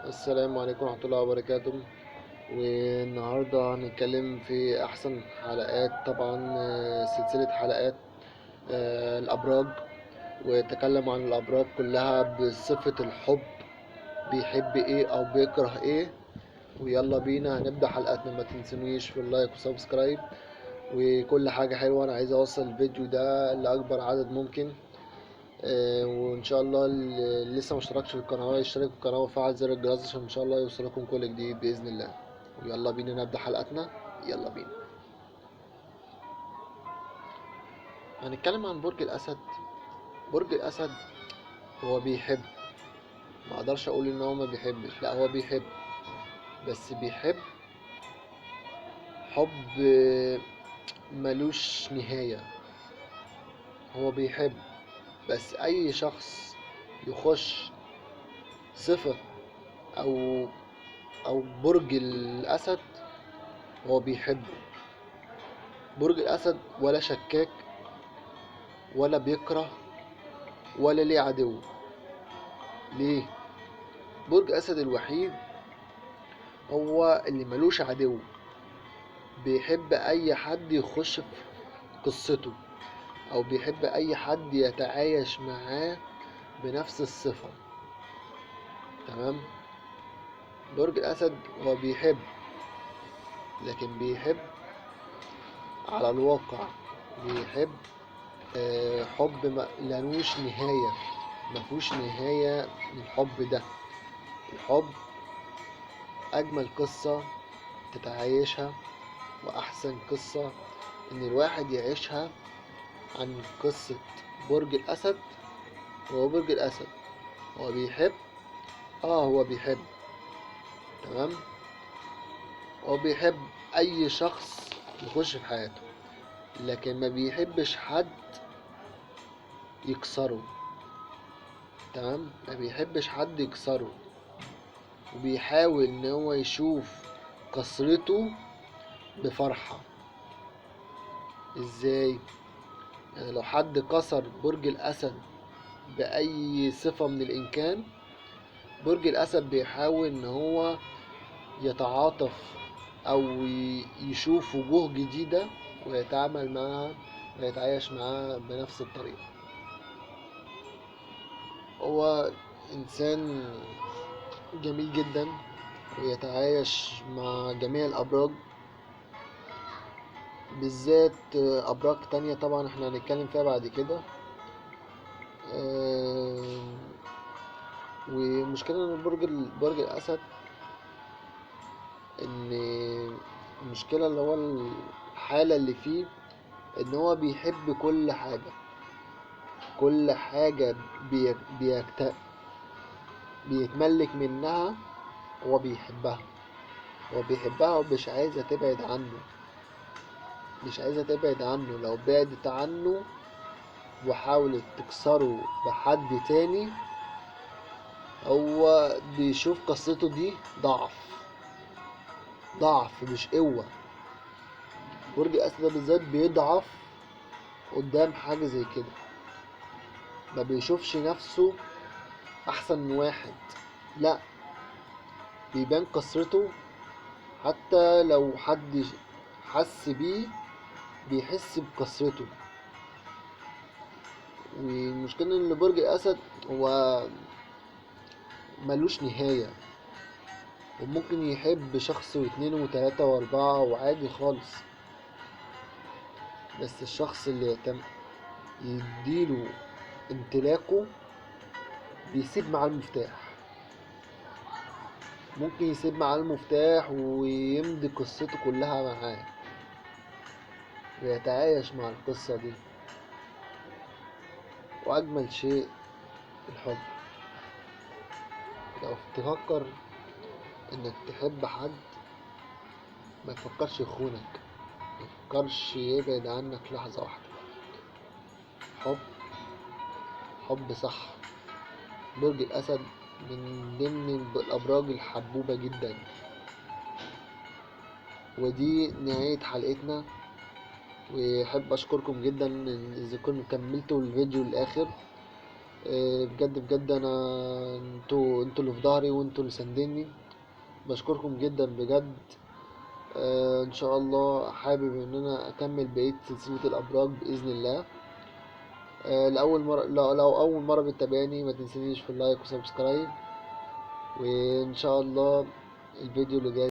السلام عليكم ورحمة الله وبركاته. والنهاردة هنتكلم في أحسن حلقات، طبعا سلسلة حلقات الأبراج. وتكلم عن الأبراج كلها بصفة الحب، بيحب إيه أو بيكره إيه. ويلا بينا هنبدأ حلقتنا. ما تنسونيش في اللايك وسبسكرايب وكل حاجة حلوة. أنا عايز أوصل الفيديو ده لأكبر عدد ممكن. وان شاء الله اللي لسه مشتركش في القناه يشترك في القناه ويفعل زر الجرس عشان ان شاء الله يوصلكم كل جديد باذن الله. ويلا بينا نبدا حلقتنا. يلا بينا. هنتكلم عن برج الاسد. برج الاسد هو بيحب. ما اقدرش اقول ان هو ما بيحبش، لا هو بيحب، بس بيحب حب ملوش نهايه. هو بيحب، بس اي شخص يخش صفه او برج الاسد هو بيحبه. برج الأسد ولا شكاك ولا بيكره ولا ليه عدو. ليه؟ برج أسد الوحيد هو اللي ملوش عدو. بيحب أي حد يخش في قصته، أو بيحب أي حد يتعايش معاه بنفس الصفة. تمام؟ برج الأسد هو بيحب، لكن بيحب على الواقع. بيحب حب ملوش نهاية. مفهوش نهاية للحب ده. الحب أجمل قصة تتعايشها، وأحسن قصة إن الواحد يعيشها عن قصة برج الأسد. هو برج الأسد هو بيحب. هو بيحب. تمام. هو بيحب أي شخص يخش في حياته، لكن ما بيحبش حد يكسره. تمام. ما بيحبش حد يكسره، وبيحاول إن هو يشوف كسرته بفرحة. إزاي؟ يعني لو حد كسر برج الأسد بأي صفة من الإمكان، برج الأسد بيحاول إن هو يتعاطف أو يشوف وجوه جديدة ويتعامل معها ويتعايش معها بنفس الطريقة. هو إنسان جميل جدا، ويتعايش مع جميع الأبراج، بالذات أبراج تانية طبعا احنا هنتكلم فيها بعد كده. ومشكلة ان برج الأسد، ان المشكلة اللي هو الحالة اللي فيه ان هو بيحب كل حاجة. كل حاجة بيتملك منها. هو بيحبها. هو بيحبها ومش عايزة تبعد عنه. مش عايزة تبعد عنه. لو بعدت عنه وحاولت تكسره بحد تاني، هو بيشوف قصته دي ضعف. ضعف مش قوة. برج الأسد بالذات بيضعف قدام حاجة زي كده. ما بيشوفش نفسه أحسن من واحد، لا، بيبان كسرته. حتى لو حد حس بيه بيحس بكسرته. والمشكلة ان برج الاسد هو ملوش نهاية، وممكن يحب شخص واتنين وتلاتة واربعة وعادي خالص. بس الشخص اللي يديله امتلاكه بيسيب معاه المفتاح. ممكن يسيب معاه المفتاح ويمضي قصته كلها معاه ويتعايش مع القصة دي. وأجمل شيء الحب. لو تفكر إنك تحب حد، ما تفكرش يخونك، ما تفكرش يبعد عنك لحظة واحدة. حب. حب صح. برج الأسد من ضمن الأبراج الحبوبة جدا. ودي نهاية حلقتنا. وأحب أشكركم جدا إذا كنتم كملتوا الفيديو للآخر. بجد بجد انا، انتوا اللي في ظهري وانتوا اللي ساندني. بشكركم جدا بجد. ان شاء الله حابب ان انا اكمل بقية سلسلة الابراج باذن الله. لاول مرة، لو اول مرة بتتابعني ما تنسانيش في اللايك وسبسكرايب. وان شاء الله الفيديو اللي جاي